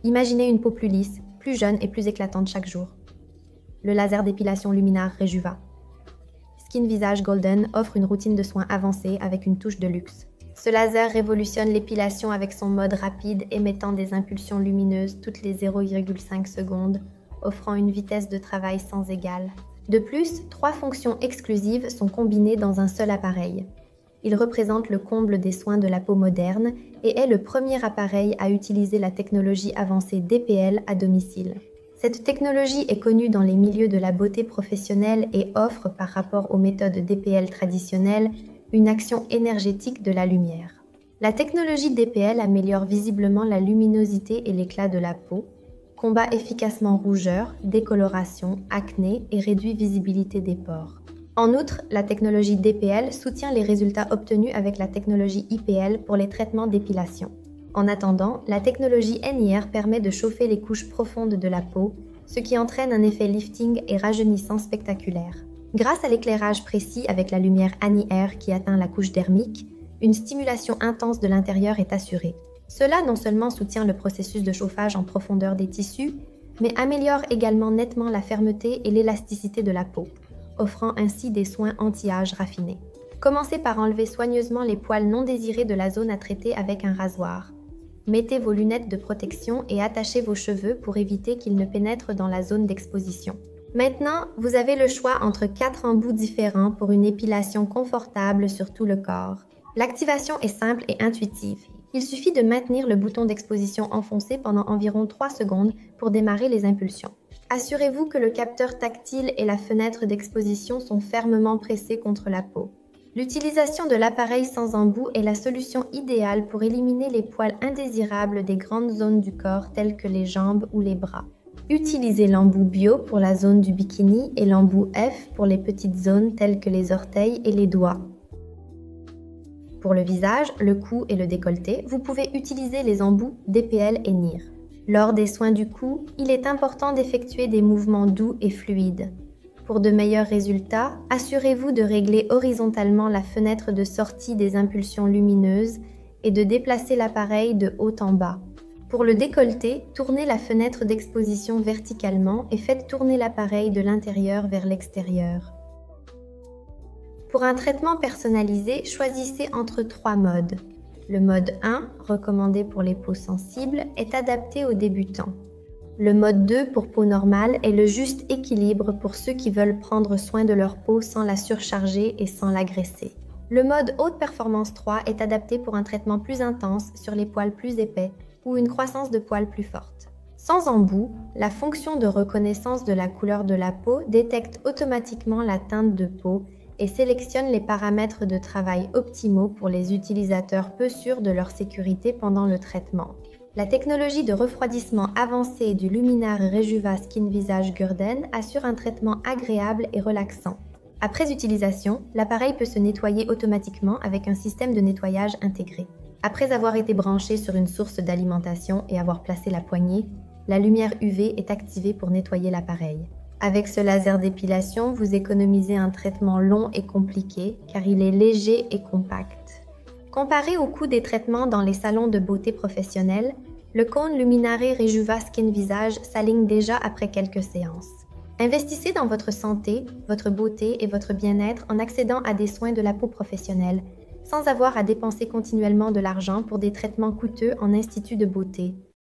Imaginez une peau plus lisse, plus jeune et plus éclatante chaque jour. Le laser d'épilation Luminar Rejuva. Skin Visage Golden offre une routine de soins avancée avec une touche de luxe. Ce laser révolutionne l'épilation avec son mode rapide émettant des impulsions lumineuses toutes les 0,5 secondes, offrant une vitesse de travail sans égale. De plus, 3 fonctions exclusives sont combinées dans un seul appareil. Il représente le comble des soins de la peau moderne et est le premier appareil à utiliser la technologie avancée DPL à domicile. Cette technologie est connue dans les milieux de la beauté professionnelle et offre, par rapport aux méthodes DPL traditionnelles, une action énergétique de la lumière. La technologie DPL améliore visiblement la luminosité et l'éclat de la peau, combat efficacement rougeur, décoloration, acné et réduit visibilité des pores. En outre, la technologie DPL soutient les résultats obtenus avec la technologie IPL pour les traitements d'épilation. En attendant, la technologie NIR permet de chauffer les couches profondes de la peau, ce qui entraîne un effet lifting et rajeunissant spectaculaire. Grâce à l'éclairage précis avec la lumière NIR qui atteint la couche dermique, une stimulation intense de l'intérieur est assurée. Cela non seulement soutient le processus de chauffage en profondeur des tissus, mais améliore également nettement la fermeté et l'élasticité de la peau, offrant ainsi des soins anti-âge raffinés. Commencez par enlever soigneusement les poils non désirés de la zone à traiter avec un rasoir. Mettez vos lunettes de protection et attachez vos cheveux pour éviter qu'ils ne pénètrent dans la zone d'exposition. Maintenant, vous avez le choix entre 4 embouts différents pour une épilation confortable sur tout le corps. L'activation est simple et intuitive. Il suffit de maintenir le bouton d'exposition enfoncé pendant environ 3 secondes pour démarrer les impulsions. Assurez-vous que le capteur tactile et la fenêtre d'exposition sont fermement pressés contre la peau. L'utilisation de l'appareil sans embout est la solution idéale pour éliminer les poils indésirables des grandes zones du corps telles que les jambes ou les bras. Utilisez l'embout bio pour la zone du bikini et l'embout F pour les petites zones telles que les orteils et les doigts. Pour le visage, le cou et le décolleté, vous pouvez utiliser les embouts DPL et NIR. Lors des soins du cou, il est important d'effectuer des mouvements doux et fluides. Pour de meilleurs résultats, assurez-vous de régler horizontalement la fenêtre de sortie des impulsions lumineuses et de déplacer l'appareil de haut en bas. Pour le décolleté, tournez la fenêtre d'exposition verticalement et faites tourner l'appareil de l'intérieur vers l'extérieur. Pour un traitement personnalisé, choisissez entre 3 modes. Le mode 1, recommandé pour les peaux sensibles, est adapté aux débutants. Le mode 2 pour peau normale est le juste équilibre pour ceux qui veulent prendre soin de leur peau sans la surcharger et sans l'agresser. Le mode haute performance 3 est adapté pour un traitement plus intense sur les poils plus épais ou une croissance de poils plus forte. Sans embout, la fonction de reconnaissance de la couleur de la peau détecte automatiquement la teinte de peau et sélectionne les paramètres de travail optimaux pour les utilisateurs peu sûrs de leur sécurité pendant le traitement. La technologie de refroidissement avancée du Luminar Rejuva Skin Visage Golden assure un traitement agréable et relaxant. Après utilisation, l'appareil peut se nettoyer automatiquement avec un système de nettoyage intégré. Après avoir été branché sur une source d'alimentation et avoir placé la poignée, la lumière UV est activée pour nettoyer l'appareil. Avec ce laser d'épilation, vous économisez un traitement long et compliqué car il est léger et compact. Comparé au coût des traitements dans les salons de beauté professionnels, le cône Luminare Rejuva Skin Visage s'aligne déjà après quelques séances. Investissez dans votre santé, votre beauté et votre bien-être en accédant à des soins de la peau professionnelle, sans avoir à dépenser continuellement de l'argent pour des traitements coûteux en institut de beauté.